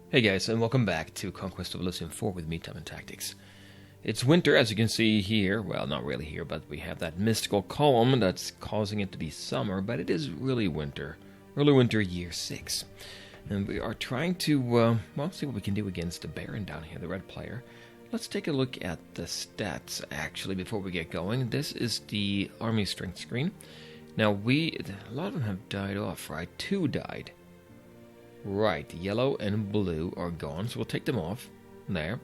Hey guys, and welcome back to Conquest of Elysium 4 with me, Time and Tactics. It's winter, as you can see here. Well, not really here, but we have that mystical column that's causing it to be summer, but it is really winter. Early winter, year 6. And we are trying to, see what we can do against the Baron down here, the red player. Let's take a look at the stats, actually, before we get going. This is the army strength screen. Now, a lot of them have died off, right? 2 died. Right, yellow and blue are gone, so we'll take them off. There.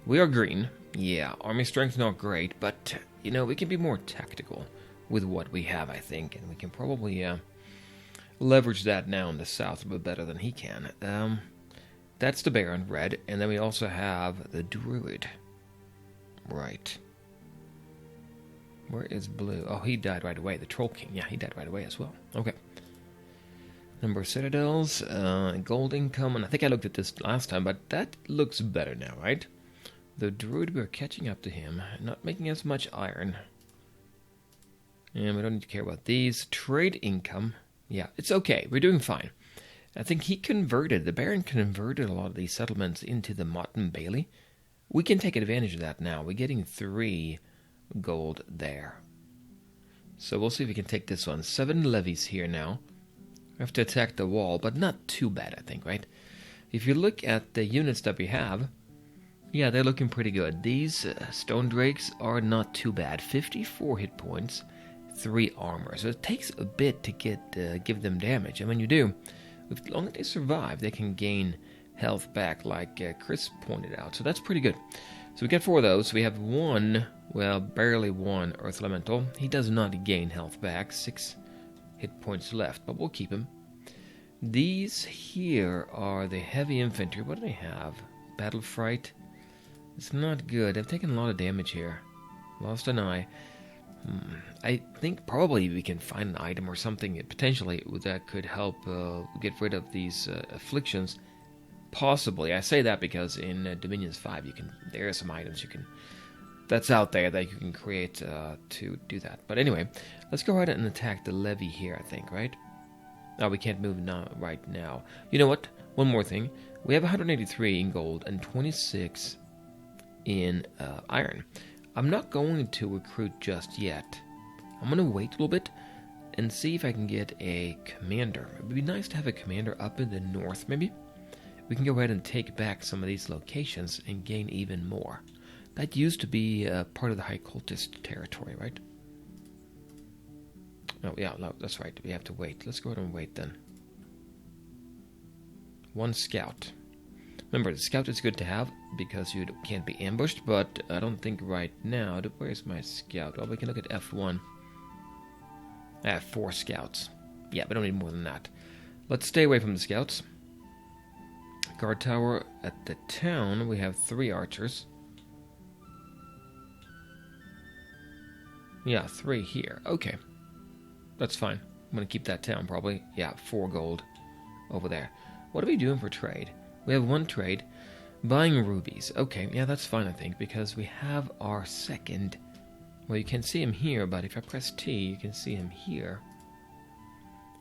We are green. Yeah, army strength not great, but, you know, we can be more tactical with what we have, I think, and we can probably leverage that now in the south a bit better than he can. That's the Baron, red, and then we also have the Druid. Right. Where is blue? Oh, he died right away. The Troll King, yeah, he died right away as well. Okay. Number of citadels, gold income, and I think I looked at this last time, but that looks better now, right? The Druid, we're catching up to him, not making as much iron. And we don't need to care about these. Trade income, yeah, it's okay, we're doing fine. I think the Baron converted a lot of these settlements into the Motte Bailey. We can take advantage of that now. We're getting 3 gold there. So we'll see if we can take this one. 7 levies here now. We have to attack the wall, but not too bad, I think, right? If you look at the units that we have, yeah, they're looking pretty good. These stone drakes are not too bad. 54 hit points, 3 armor. So it takes a bit to give them damage. And when you do, as long as they survive, they can gain health back, like Chris pointed out. So that's pretty good. So we get 4 of those. We have barely one Earth Elemental. He does not gain health back. 6 hit points left, but we'll keep him. These here are the heavy infantry. What do they have? Battle fright. It's not good. They've taken a lot of damage here. Lost an eye. I think probably we can find an item or something potentially that could help get rid of these afflictions. Possibly. I say that because in Dominions 5 there are some items that's out there that you can create to do that. But anyway, let's go ahead and attack the levy here, I think, right? Oh, we can't move right now. You know what? One more thing. We have 183 in gold and 26 in iron. I'm not going to recruit just yet. I'm going to wait a little bit and see if I can get a commander. It would be nice to have a commander up in the north, maybe. We can go ahead and take back some of these locations and gain even more. That used to be part of the High Cultist territory, right? Oh, yeah, no, that's right. We have to wait. Let's go ahead and wait then. 1 scout. Remember, the scout is good to have because you can't be ambushed, but I don't think right now... Where's my scout? Well, we can look at F1. I have 4 scouts. Yeah, we don't need more than that. Let's stay away from the scouts. Guard tower at the town. We have 3 archers. Yeah, 3 here. Okay. That's fine. I'm going to keep that town, probably. Yeah, 4 gold over there. What are we doing for trade? We have 1 trade. Buying rubies. Okay, yeah, that's fine, I think, because we have our second... Well, you can see him here, but if I press T, you can see him here.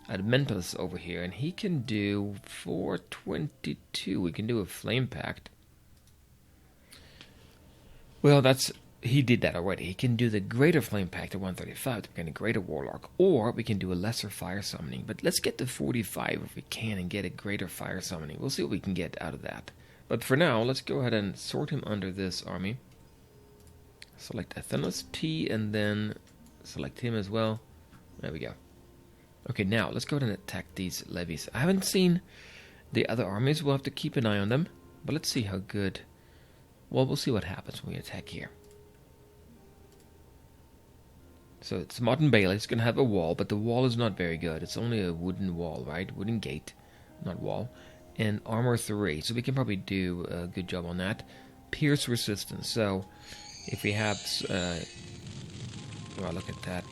Admentus over here, and he can do 422. We can do a flame pact. Well, he did that already. He can do the greater flame pact at 135 to become a greater warlock, or we can do a lesser fire summoning. But let's get to 45 if we can and get a greater fire summoning. We'll see what we can get out of that. But for now, let's go ahead and sort him under this army. Select Athenus T and then select him as well. There we go. Okay, now let's go ahead and attack these levies. I haven't seen the other armies. We'll have to keep an eye on them. But let's see how good... Well, we'll see what happens when we attack here. So it's Motte Bailey. It's going to have a wall, but the wall is not very good. It's only a wooden wall, right? Wooden gate, not wall. And armor 3, so we can probably do a good job on that. Pierce resistance. So if we have... well, look at that.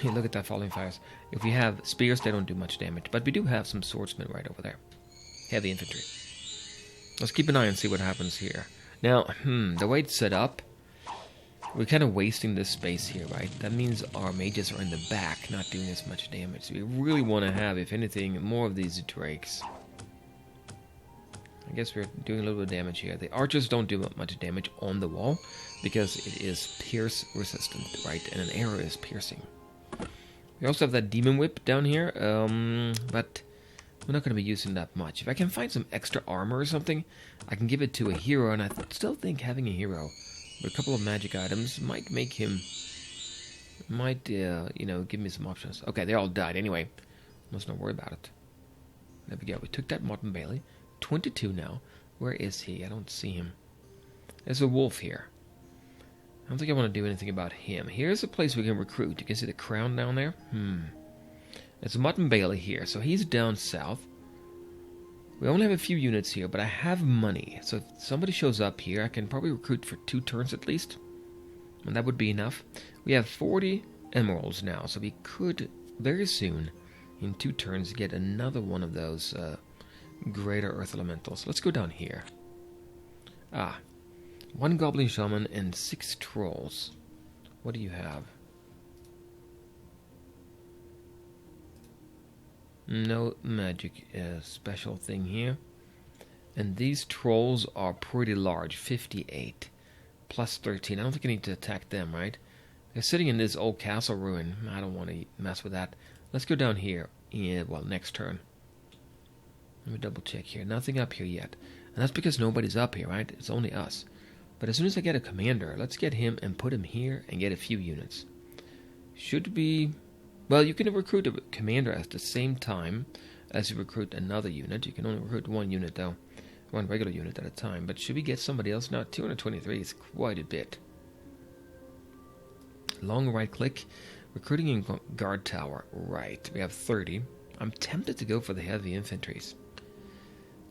Look at that falling fires. If we have spears, they don't do much damage. But we do have some swordsmen right over there. Heavy infantry. Let's keep an eye and see what happens here. Now, the way it's set up... We're kind of wasting this space here, right? That means our mages are in the back, not doing as much damage. So we really want to have, if anything, more of these drakes. I guess we're doing a little bit of damage here. The archers don't do much damage on the wall because it is pierce resistant, right? And an arrow is piercing. We also have that demon whip down here, but we're not going to be using that much. If I can find some extra armor or something, I can give it to a hero, and I still think having a hero with a couple of magic items might make him, you know, give me some options. Okay, they all died anyway. Let's not worry about it. There we go. We took that Martin Bailey. 22 now. Where is he? I don't see him. There's a wolf here. I don't think I want to do anything about him. Here's a place we can recruit. You can see the crown down there. There's a Martin Bailey here, so he's down south. We only have a few units here, but I have money. So if somebody shows up here, I can probably recruit for 2 turns at least. And that would be enough. We have 40 emeralds now, so we could very soon, in 2 turns, get another one of those greater earth elementals. Let's go down here. 1 goblin shaman and 6 trolls. What do you have? No magic special thing here. And these trolls are pretty large. 58 plus 13. I don't think I need to attack them, right? They're sitting in this old castle ruin. I don't want to mess with that. Let's go down here. Yeah, well, next turn. Let me double check here. Nothing up here yet. And that's because nobody's up here, right? It's only us. But as soon as I get a commander, let's get him and put him here and get a few units. Should be... Well, you can recruit a commander at the same time as you recruit another unit. You can only recruit 1 unit, though. 1 regular unit at a time. But should we get somebody else now? 223 is quite a bit. Long right click. Recruiting in guard tower. Right. We have 30. I'm tempted to go for the heavy infantries.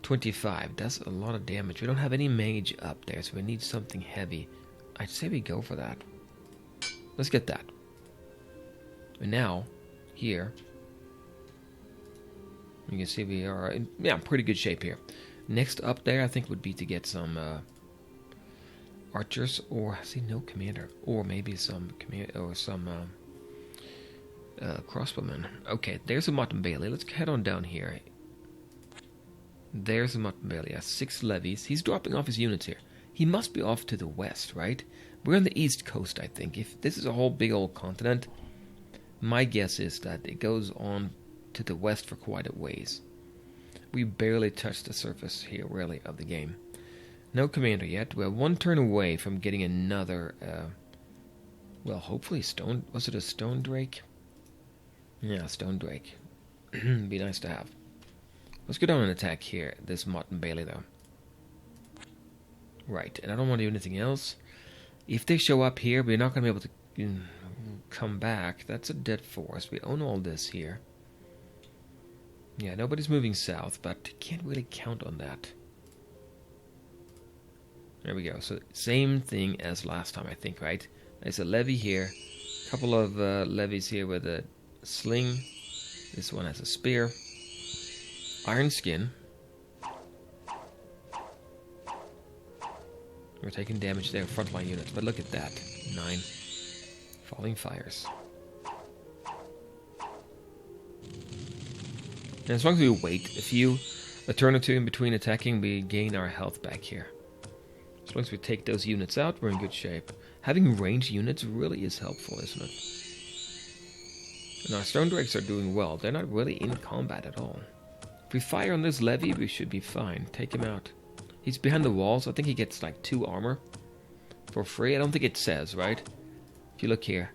25. That's a lot of damage. We don't have any mage up there, so we need something heavy. I'd say we go for that. Let's get that. And now, here, you can see we are in pretty good shape here. Next up there, I think, would be to get some archers, or I see no commander, or maybe some crossbowmen. Okay, there's a Martin Bailey. Let's head on down here. There's a Martin Bailey. 6 levies. He's dropping off his units here. He must be off to the west, right? We're on the east coast, I think. If this is a whole big old continent, my guess is that it goes on to the west for quite a ways. We barely touched the surface here, really, of the game. No commander yet. We're 1 turn away from getting another, well, hopefully stone... Was it a stone drake? Yeah, stone drake. Be nice to have. Let's go down and attack here, this Martin Bailey, though. Right, and I don't want to do anything else. If they show up here, we're not going to be able to come back. That's a dead forest. We own all this here. Yeah, nobody's moving south, but can't really count on that. There we go. So same thing as last time, I think, right? There's a levy here. A couple of levies here with a sling. This one has a spear. Iron skin. We're taking damage there, frontline units, but look at that. 9 falling fires. And as long as we wait a turn or 2 in between attacking, we gain our health back here. As long as we take those units out, we're in good shape. Having ranged units really is helpful, isn't it? And our stone drakes are doing well. They're not really in combat at all. If we fire on this levy, we should be fine. Take him out. He's behind the walls. I think he gets like 2 armor for free. I don't think it says, right? If you look here.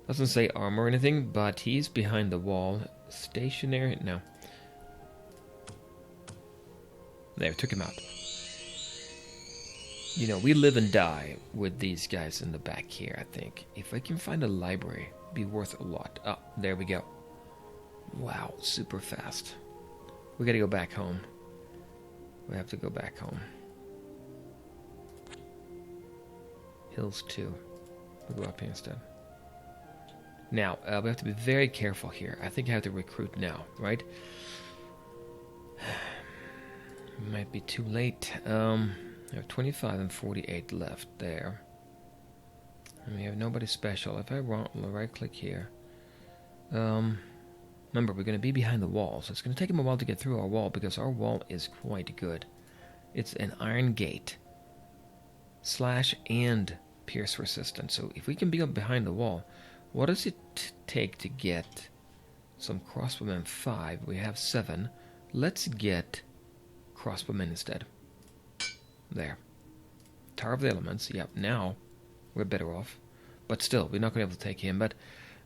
Doesn't say armor or anything, but he's behind the wall. Stationary? No. There, took him out. You know, we live and die with these guys in the back here, I think. If I can find a library, it'd be worth a lot. Oh, there we go. Wow, super fast. We gotta go back home. We have to go back home. Hills 2. We'll go up here instead. Now, we have to be very careful here. I think I have to recruit now, right? Might be too late. We have 25 and 48 left there. And we have nobody special. If I right-click here... remember, we're going to be behind the wall, so it's going to take him a while to get through our wall, because our wall is quite good. It's an iron gate. Slash and pierce resistant. So if we can be up behind the wall, what does it take to get some crossbowmen? 5. We have 7. Let's get crossbowmen instead. There. Tower of the Elements. Yep, now we're better off. But still, we're not going to be able to take him. But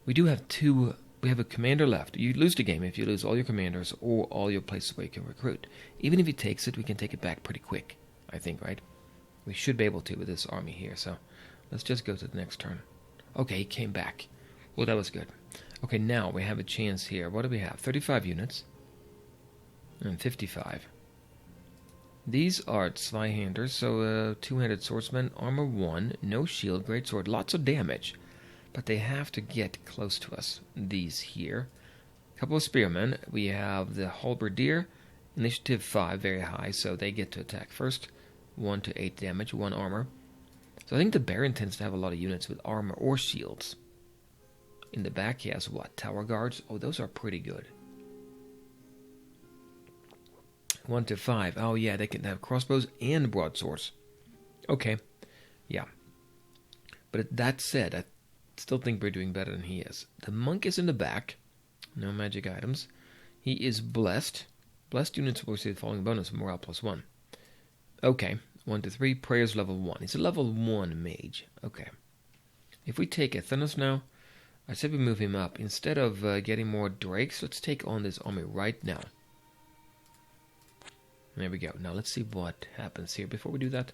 we do have 2. We have a commander left. You lose the game if you lose all your commanders or all your places where you can recruit. Even if he takes it, we can take it back pretty quick, I think, right? We should be able to with this army here, so let's just go to the next turn. Okay, he came back. Well, that was good. Okay, now we have a chance here. What do we have? 35 units. And 55. These are Zweihanders, so two-handed swordsman, armor 1, no shield, great sword, lots of damage. But they have to get close to us. These here. A couple of spearmen. We have the halberdier, initiative 5, very high, so they get to attack first. 1 to 8 damage, 1 armor. So I think the Baron tends to have a lot of units with armor or shields. In the back he has what? Tower guards? Oh, those are pretty good. 1 to 5. Oh yeah, they can have crossbows and broadswords. Okay. Yeah. But that said, I still think we're doing better than he is. The monk is in the back. No magic items. He is blessed. Blessed units will receive the following bonus: morale +1. Okay. 1 to 3. Prayers level 1. He's a level 1 mage. Okay. If we take Athenos now, I said we move him up. Instead of getting more drakes, let's take on this army right now. There we go. Now let's see what happens here. Before we do that,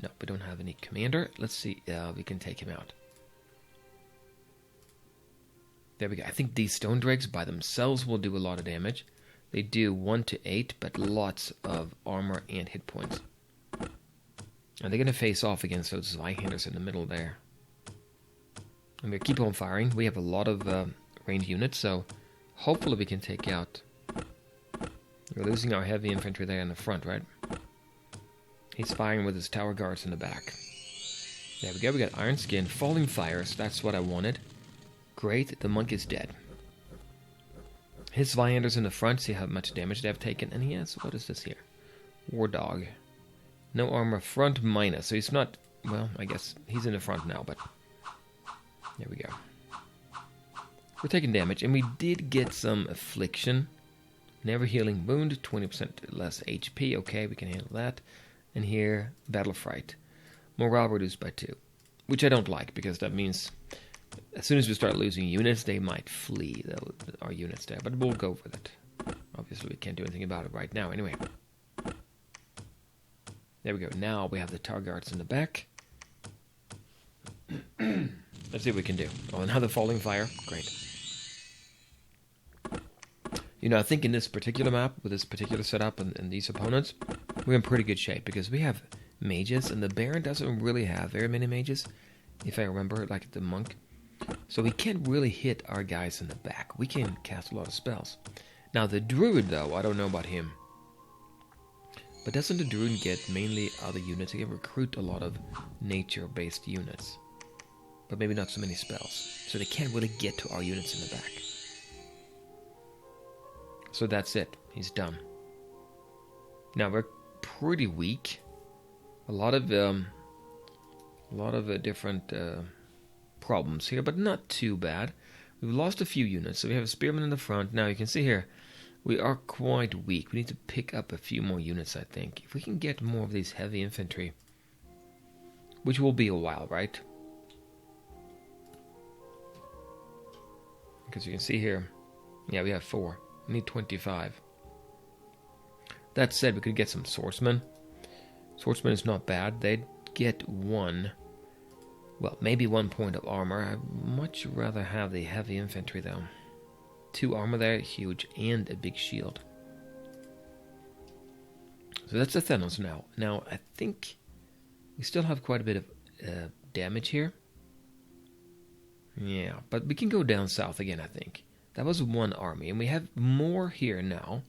no, we don't have any commander. Let's see if we can take him out. There we go. I think these stone drakes by themselves will do a lot of damage. They do 1 to 8, but lots of armor and hit points. And they're going to face off against those Zweihanders in the middle there. I'm going to keep on firing. We have a lot of ranged units, so hopefully we can take out... We're losing our heavy infantry there in the front, right? He's firing with his tower guards in the back. There we go. We got Iron Skin, Falling Fires. That's what I wanted. Great. The monk is dead. His Zweihanders in the front. See how much damage they have taken. And he has... What is this here? War Dog. No armor. Front minus. So he's not... Well, I guess he's in the front now, but... There we go. We're taking damage. And we did get some affliction. Never healing wound, 20% less HP. Okay, we can handle that. And here, battle fright. Morale reduced by 2. Which I don't like, because that means as soon as we start losing units, they might flee, our units there. But we'll go with it. Obviously, we can't do anything about it right now. Anyway. There we go. Now we have the tower guards in the back. Let's see what we can do. Oh, another falling fire. Great. You know, I think in this particular map, with this particular setup and these opponents, we're in pretty good shape because we have mages, and the Baron doesn't really have very many mages, if I remember, like the monk. So we can't really hit our guys in the back. We can cast a lot of spells. Now the Druid, though, I don't know about him. But doesn't the Druid get mainly other units? He can recruit a lot of nature-based units. But maybe not so many spells. So they can't really get to our units in the back. So that's it. He's done. Now we're pretty weak. A lot of different problems here, but not too bad. We've lost a few units, so we have a spearman in the front. Now you can see here, we are quite weak. We need to pick up a few more units, I think. If we can get more of these heavy infantry, which will be a while, right? Because you can see here, yeah, we have 4. We need 25. That said, we could get some swordsmen. Swordsman is not bad. They'd get 1. Well, maybe 1 point of armor. I'd much rather have the heavy infantry, though. 2 armor there, huge, and a big shield. So that's Athenos now. Now, I think we still have quite a bit of damage here. Yeah, but we can go down south again, I think. That was 1 army, and we have more here now.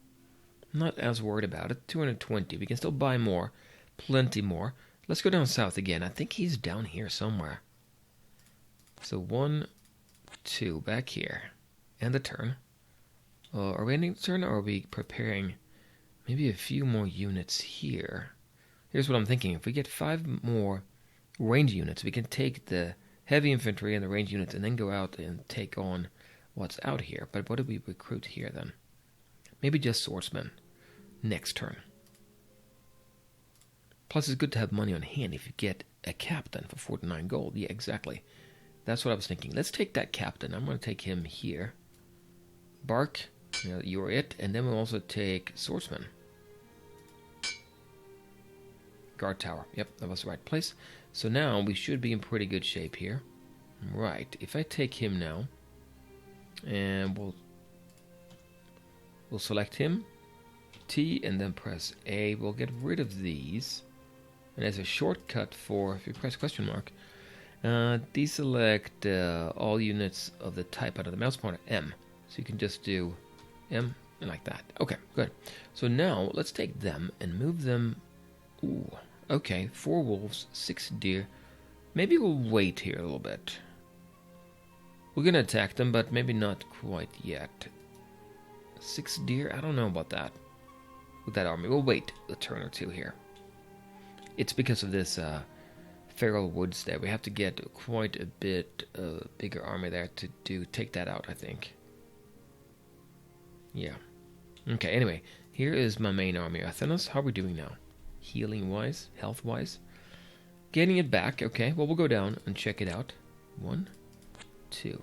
I'm not as worried about it. 220. We can still buy more. Plenty more. Let's go down south again. I think he's down here somewhere. So 1, 2, back here. And a turn. Are we ending the turn, or are we preparing maybe a few more units here? here's what I'm thinking. If we get 5 more range units, we can take the heavy infantry and the range units and then go out and take on what's out here. But what do we recruit here then? Maybe just swordsmen next turn. Plus, it's good to have money on hand if you get a captain for 49 gold. Yeah, exactly. That's what I was thinking. Let's take that captain. I'm going to take him here. Bark, you're it. And then we'll also take swordsman. Guard tower. Yep, that was the right place. So now we should be in pretty good shape here. Right. If I take him now, and we'll select him, T, and then press A. We'll get rid of these. And as a shortcut for, if you press question mark, deselect all units of the type out of the mouse pointer M. So you can just do M and like that. Okay, good. So now let's take them and move them. Ooh, okay, 4 wolves, 6 deer. Maybe we'll wait here a little bit. We're gonna attack them, but maybe not quite yet. 6 deer? I don't know about that. With that army, we'll wait a turn or two here. It's because of this feral woods there. We have to get quite a bit bigger army there to take that out, I think. Yeah. Okay, anyway, here is my main army. Athenos, how are we doing now? Healing-wise, health-wise. Getting it back, okay. Well, we'll go down and check it out. 1, 2.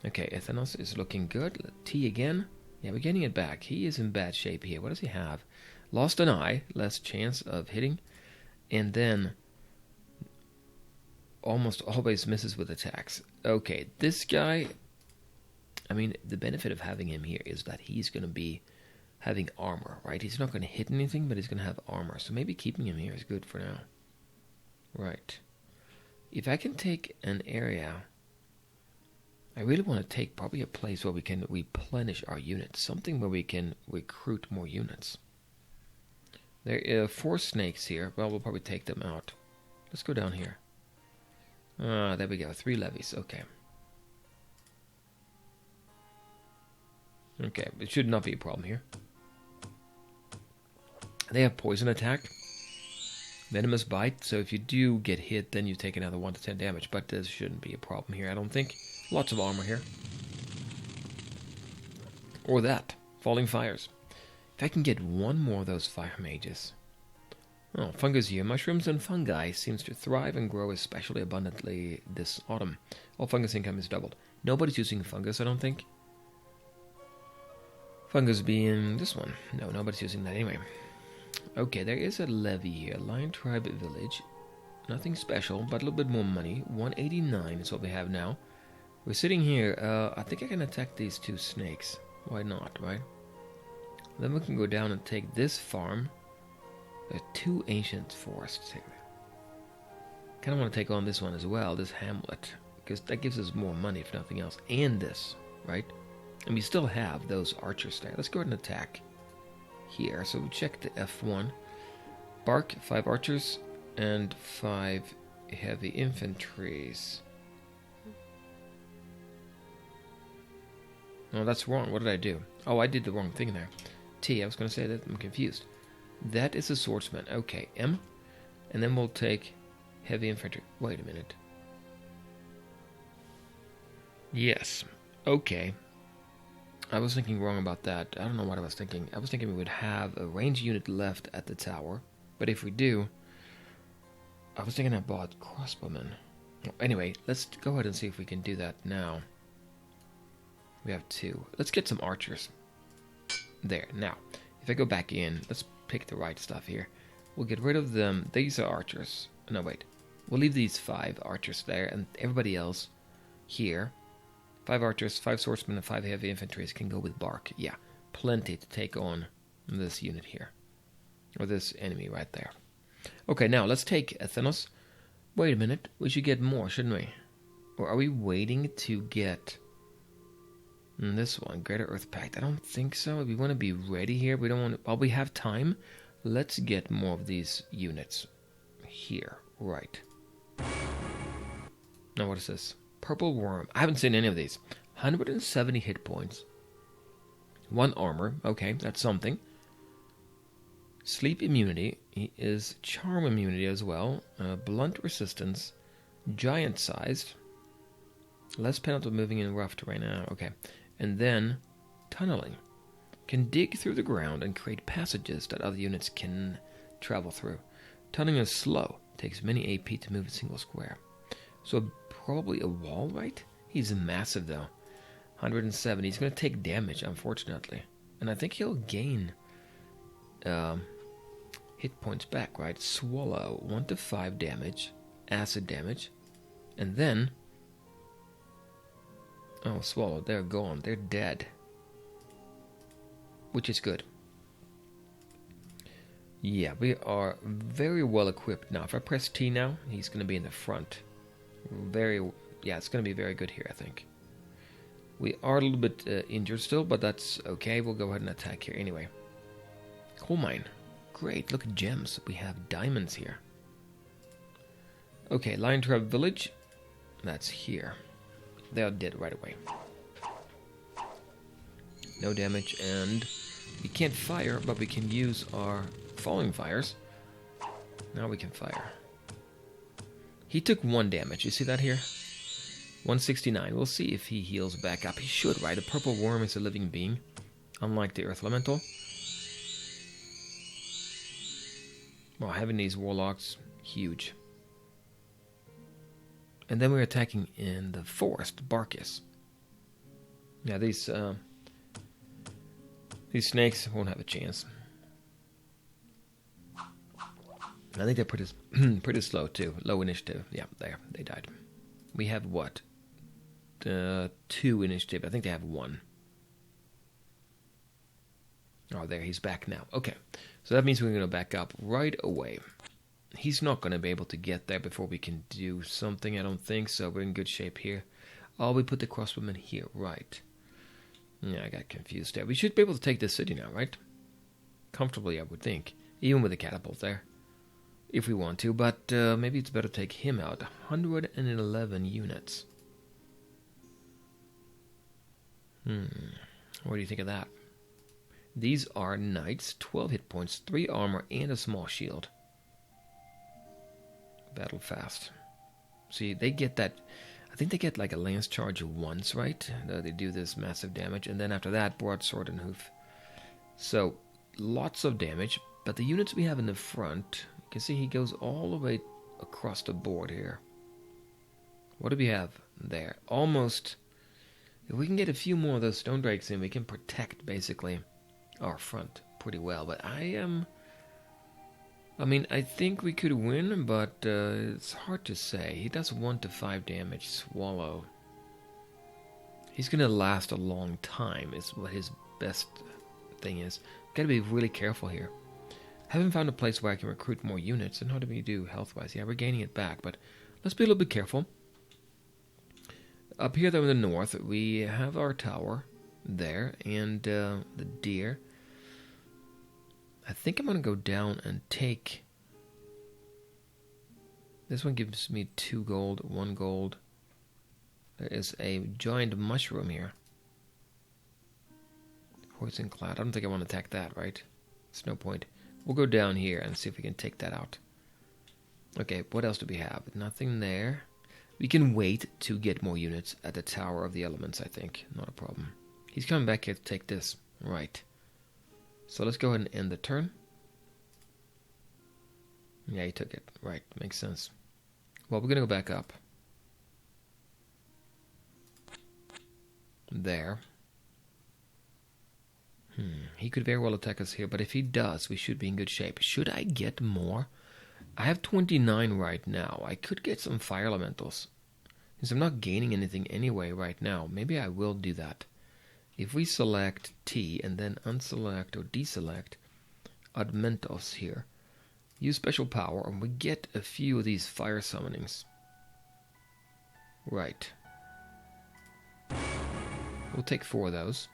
Okay, Athenos is looking good. T again. Yeah, we're getting it back. He is in bad shape here. What does he have? Lost an eye, less chance of hitting, and then almost always misses with attacks. Okay, this guy, I mean, the benefit of having him here is that he's going to be having armor, right? He's not going to hit anything, but he's going to have armor. So maybe keeping him here is good for now. Right. If I can take an area, I really want to take probably a place where we can replenish our units. Something where we can recruit more units. There are 4 snakes here. Well, we'll probably take them out. Let's go down here. There we go. 3 levies. Okay. Okay, it should not be a problem here. They have poison attack. Venomous bite. So if you do get hit, then you take another 1 to 10 damage. But this shouldn't be a problem here, I don't think. Lots of armor here. Or that. Falling fires. If I can get 1 more of those fire mages. Oh, fungus here. Mushrooms and fungi seems to thrive and grow especially abundantly this autumn. All fungus income is doubled. Nobody's using fungus, I don't think. Fungus being this one. No, nobody's using that anyway. Okay, there is a levy here. Lion Tribe Village. Nothing special, but a little bit more money. 189 is what we have now. We're sitting here. I think I can attack these 2 snakes. Why not, right? Then we can go down and take this farm. There are 2 ancient forests here. Kind of want to take on this one as well, this hamlet. Because that gives us more money, if nothing else. And this, right? And we still have those archers there. Let's go ahead and attack here. So we check the F1. Bark, 5 archers, and 5 heavy infantries. No, that's wrong. What did I do? Oh, I did the wrong thing there. T, I was going to say that. I'm confused. That is a swordsman. Okay, M. And then we'll take heavy infantry. Wait a minute. Yes. Okay. I was thinking wrong about that. I don't know what I was thinking. I was thinking we would have a range unit left at the tower. But if we do... I was thinking I bought crossbowmen. Anyway, let's go ahead and see if we can do that now. We have 2. Let's get some archers. There. Now, if I go back in, let's pick the right stuff here. We'll get rid of them. These are archers. No, wait. We'll leave these 5 archers there, and everybody else here. 5 archers, 5 swordsmen, and 5 heavy infantries can go with bark. Yeah, plenty to take on this unit here. Or this enemy right there. Okay, now let's take Athenos. Wait a minute. We should get more, shouldn't we? Or are we waiting to get... this one, Greater Earth Pact. I don't think so. We want to be ready here. We don't want to... While we have time, let's get more of these units here. Right. Now, what is this? Purple Worm. I haven't seen any of these. 170 hit points. 1 armor. Okay, that's something. Sleep immunity. He is charm immunity as well. Blunt resistance. Giant size. Less penalty of moving in rough terrain. Okay. And then tunneling. Can dig through the ground and create passages that other units can travel through. Tunneling is slow. Takes many AP to move a single square. So probably a wall, right? He's massive though. 170. He's going to take damage, unfortunately. And I think he'll gain hit points back, right? Swallow. 1 to 5 damage. Acid damage. And then... oh, swallow. They're gone. They're dead. Which is good. Yeah, we are very well equipped now. If I press T now, he's going to be in the front. Yeah, it's going to be very good here, I think. We are a little bit injured still, but that's okay. We'll go ahead and attack here anyway. Coal mine. Great, look at gems. We have diamonds here. Okay, Lion Trap Village. That's here. They are dead right away. No damage, and we can't fire, but we can use our falling fires. Now we can fire. He took 1 damage. You see that here? 169. We'll see if he heals back up. He should, right? A purple worm is a living being, unlike the earth elemental. Well, having these warlocks, huge. And then we're attacking in the forest, Barkis. Yeah, these snakes won't have a chance. I think they're pretty slow too. Low initiative. Yeah, there. They died. We have what? 2 initiative. I think they have 1. Oh, there. He's back now. Okay. So that means we're going to back up right away. He's not going to be able to get there before we can do something, I don't think. So we're in good shape here. Oh, we put the crossbowmen here. Right. Yeah, I got confused there. We should be able to take this city now, right? Comfortably, I would think. Even with the catapult there. If we want to, but maybe it's better to take him out. 111 units. What do you think of that? These are knights, 12 hit points, 3 armor, and a small shield. Battle fast. See, they get that... I think they get like a lance charge once, right? They do this massive damage, and then after that, broadsword and hoof. So, lots of damage, but the units we have in the front... you can see he goes all the way across the board here. What do we have there? Almost... if we can get a few more of those stone drakes in, we can protect, basically, our front pretty well. But I mean, I think we could win, but it's hard to say. He does 1 to 5 damage, swallow. He's going to last a long time, is what his best thing is. Got to be really careful here. Haven't found a place where I can recruit more units. And how do we do health-wise? Yeah, we're gaining it back, but let's be a little bit careful. Up here, though, in the north, we have our tower there, and the deer. I think I'm going to go down and take... this one gives me 2 gold, 1 gold. There is a giant mushroom here. Poison cloud. I don't think I want to attack that, right? There's no point. We'll go down here and see if we can take that out. Okay, what else do we have? Nothing there. We can wait to get more units at the Tower of the Elements, I think. Not a problem. He's coming back here to take this. Right. So let's go ahead and end the turn. Yeah, he took it. Right, makes sense. Well, we're going to go back up. There. He could very well attack us here, but if he does, we should be in good shape. Should I get more? I have 29 right now. I could get some fire elementals. Since I'm not gaining anything anyway right now, maybe I will do that. If we select T and then unselect or deselect Admentos here, use special power, and we get a few of these fire summonings. Right. We'll take 4 of those.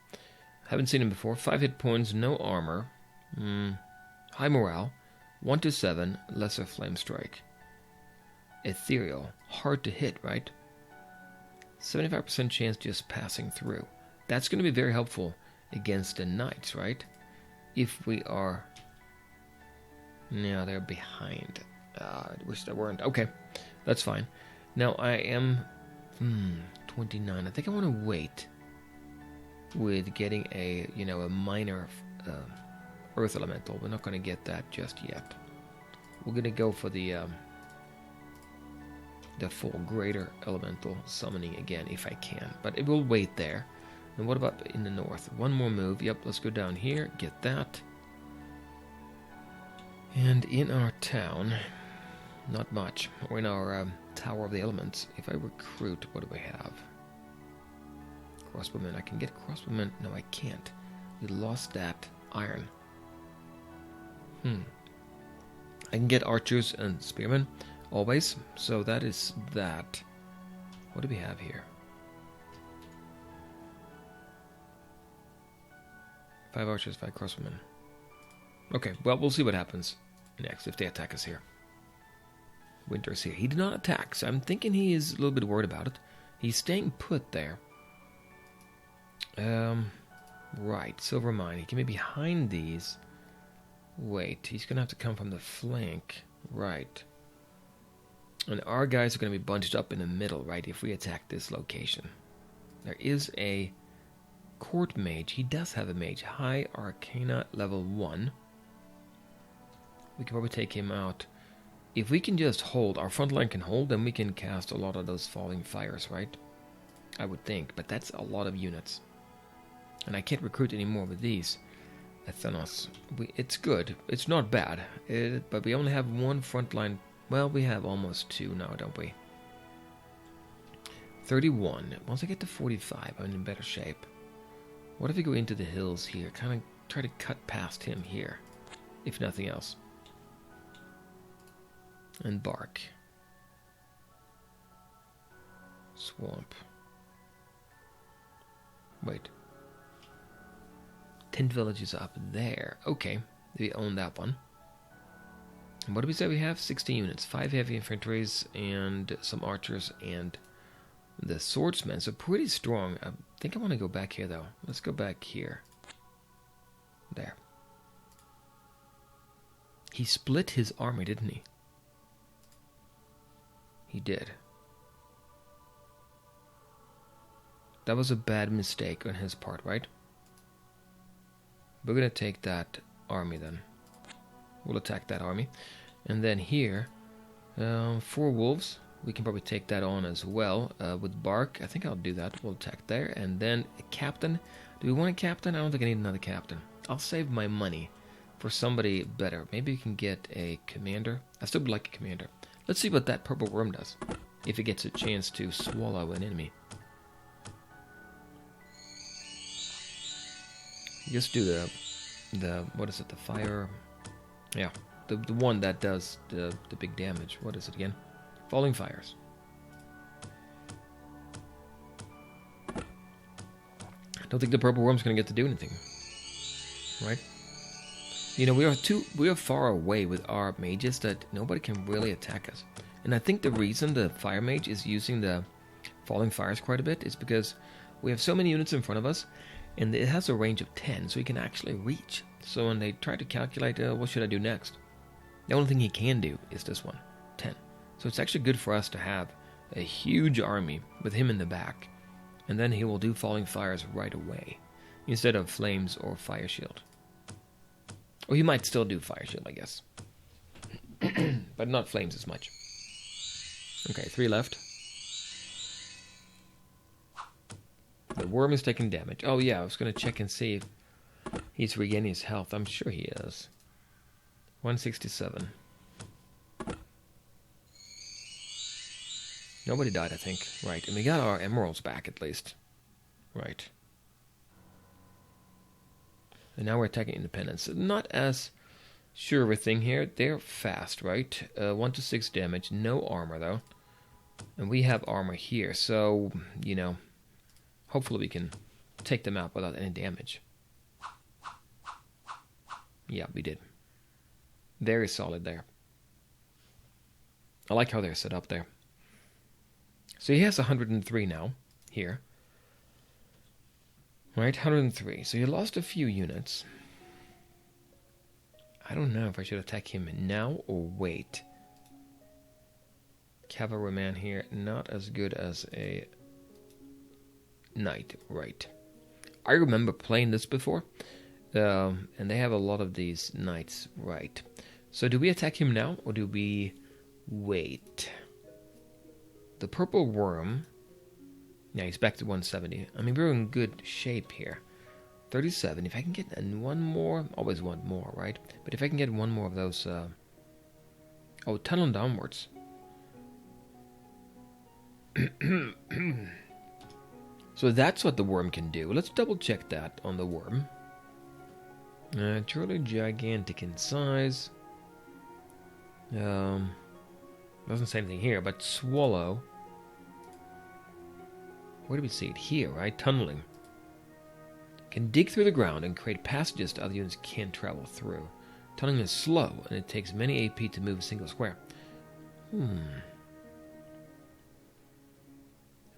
Haven't seen him before. 5 hit points, no armor. High morale. 1 to 7, lesser flame strike. Ethereal. Hard to hit, right? 75% chance just passing through. That's going to be very helpful against the knights, right? If we are No, they're behind. I wish they weren't. Okay, that's fine. Now I am 29. I think I want to wait with getting a a minor earth elemental. We're not going to get that just yet. We're going to go for the full greater elemental summoning again if I can, but it will wait there. And what about in the north? One more move. Yep, let's go down here, get that. And in our town, not much. Or in our Tower of the Elements, if I recruit, what do we have? Crossbowmen. I can get crossbowmen. No, I can't. We lost that iron. I can get archers and spearmen, always. So that is that. What do we have here? 5 archers, 5 crossbowmen. Okay, well, we'll see what happens next if they attack us here. Winter's here. He did not attack, so I'm thinking he is a little bit worried about it. He's staying put there. Right, silver mine. He can be behind these. Wait, he's going to have to come from the flank. Right. And our guys are going to be bunched up in the middle, right, if we attack this location. There is a court mage. He does have a mage. High Arcana level 1. We can probably take him out. If we can just hold, our front line can hold, then we can cast a lot of those falling fires, right? I would think, but that's a lot of units. And I can't recruit anymore with these. Athenos. It's good. It's not bad. But we only have one front line. Well, we have almost 2 now, don't we? 31. Once I get to 45, I'm in better shape. What if we go into the hills here? Kind of try to cut past him here, if nothing else. And bark. Swamp. Wait. Tent village is up there. Okay, we own that one. And what do we say we have? 16 units. 5 heavy infantries and some archers and the swordsmen. So pretty strong. I think I want to go back here though. Let's go back here. There. He split his army, didn't he? He did. That was a bad mistake on his part, right? We're going to take that army then. We'll attack that army. And then here, 4 wolves. We can probably take that on as well with bark. I think I'll do that. We'll attack there. And then a captain. Do we want a captain? I don't think I need another captain. I'll save my money for somebody better. Maybe we can get a commander. I still would like a commander. Let's see what that purple worm does. If it gets a chance to swallow an enemy. Just do the what is it? The fire. Yeah, the one that does the big damage. What is it again? Falling fires. I don't think the purple worm's going to get to do anything. Right? You know, we are far away with our mages that nobody can really attack us. And I think the reason the fire mage is using the falling fires quite a bit is because we have so many units in front of us, and it has a range of 10, so he can actually reach. So when they try to calculate, what should I do next? The only thing he can do is this one, 10. So it's actually good for us to have a huge army with him in the back, and then he will do falling fires right away, instead of flames or fire shield. Or he might still do fire shield, I guess. But not flames as much. Okay, 3 left. The worm is taking damage. Oh yeah, I was going to check and see if he's regaining his health. I'm sure he is. 167. Nobody died, I think. Right, and we got our emeralds back at least. Right. And now we're attacking Independence. Not as sure of a thing here. They're fast, right? 1 to 6 damage. No armor, though. And we have armor here. So, you know, hopefully we can take them out without any damage. Yeah, we did. Very solid there. I like how they're set up there. So he has 103 now, here. Right, 103. So he lost a few units. I don't know if I should attack him now or wait. Cavalryman here, not as good as a knight, right? I remember playing this before, and they have a lot of these knights, right? So do we attack him now, or do we wait? The purple worm, yeah, he's back to 170. I mean, we're in good shape here. 37, if I can get one more, always want more, right? But if I can get one more of those, oh, tunnel downwards. So that's what the worm can do. Let's double check that on the worm. Truly gigantic in size. Doesn't say anything here, but swallow. Where do we see it? Here, right? Tunneling. Can dig through the ground and create passages that other units can't travel through. Tunneling is slow, and it takes many AP to move a single square.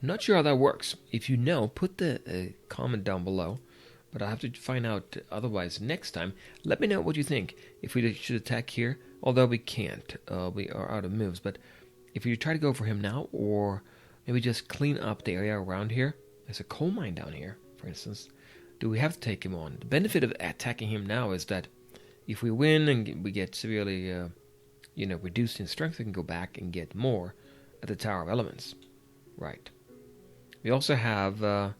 Not sure how that works. If you know, put the comment down below. But I'll have to find out otherwise next time. Let me know what you think. If we should attack here, although we can't. We are out of moves. But if you try to go for him now, or maybe just clean up the area around here. There's a coal mine down here, for instance. Do we have to take him on? The benefit of attacking him now is that if we win and we get severely reduced in strength, we can go back and get more at the Tower of Elements. Right. We also have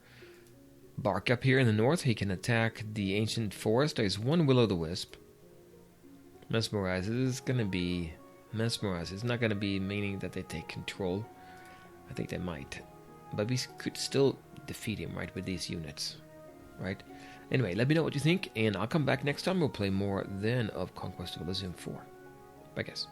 Bark up here in the north. He can attack the ancient forest. There's one Will-o'-the-Wisp. Mesmerize. It is going to be mesmerize. It's not going to be meaning that they take control. I think they might. But we could still defeat him, right, with these units. Right? Anyway, let me know what you think, and I'll come back next time. We'll play more then of Conquest of Elysium 4. Bye, guys.